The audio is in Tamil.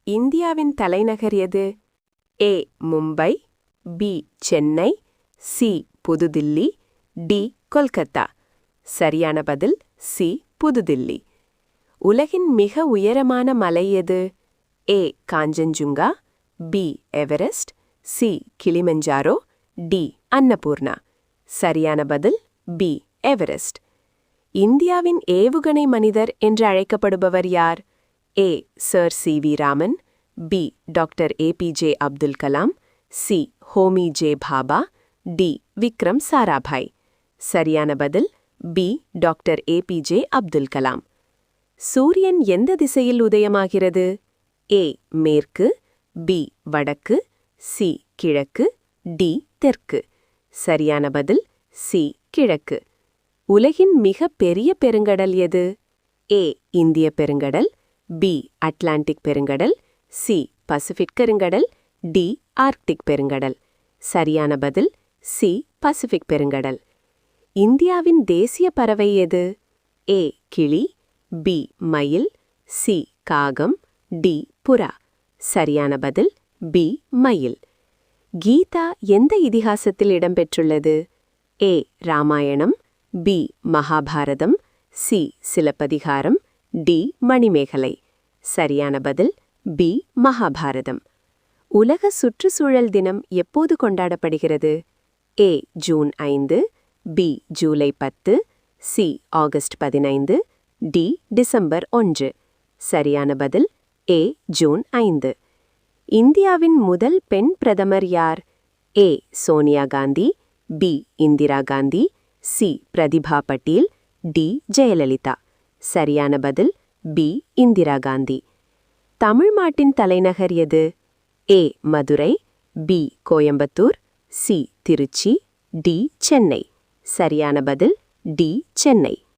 இந்தியாவின் தலைநகர் எது? A. Mumbai, B. Chennai, C. Pudhudilli, D. Kolkata. சரியான பதில் சி. புதுதில்லி. உலகின் மிக உயரமான மலை எது? A. Kanchenjunga, B. Everest, C. Kilimanjaro, D. Annapurna. சரியான பதில் பி. எவரெஸ்ட். இந்தியாவின் ஏவுகணை மனிதர் என்று அழைக்கப்படுபவர் யார்? A. Sir C. V. Raman, B. Doctor APJ Abdul Kalam, C. Homi J. Bhabha, D. Vikram Sarabhai. சரியான பதில் B. Doctor APJ Abdul Kalam. சூரியன் எந்த திசையில் உதயமாகிறது? ஏ. மேற்கு, பி. வடக்கு, சி. கிழக்கு, டி. தெற்கு. சரியான பதில் சி. கிழக்கு. உலகின் மிக பெரிய பெருங்கடல் எது? ஏ. இந்திய பெருங்கடல், பி. அட்லாண்டிக் பெருங்கடல், சி. பசிபிக் பெருங்கடல், டி. ஆர்க்டிக் பெருங்கடல். சரியான பதில் சி. பசிபிக் பெருங்கடல். இந்தியாவின் தேசிய பறவை எது? ஏ. கிளி, பி. மயில், சி. காகம், டி. புறா. சரியான பதில் பி. மயில். கீதா எந்த இதிகாசத்தில் இடம்பெற்றுள்ளது? A. Ramayanam, B. Mahabharatam, C. Silappathikaram, D. Manimekalai. சரியான பதில் பி. மகாபாரதம். உலக சுற்றுச்சூழல் தினம் எப்போது கொண்டாடப்படுகிறது? A. June 5, B. July 10, C. August 15, D. December 1. சரியான பதில் ஏ. ஜூன் 5. இந்தியாவின் முதல் பெண் பிரதமர் யார்? A. Sonia Gandhi, B. Indira Gandhi, C. Pratibha Patil, D. Jayalalithaa. சரியான பதில் பி. இந்திரா காந்தி. தமிழ்நாட்டின் தலைநகர் எது? A. Madurai, B. Coimbatore, C. Trichy, D. Chennai. சரியான பதில் டி. சென்னை.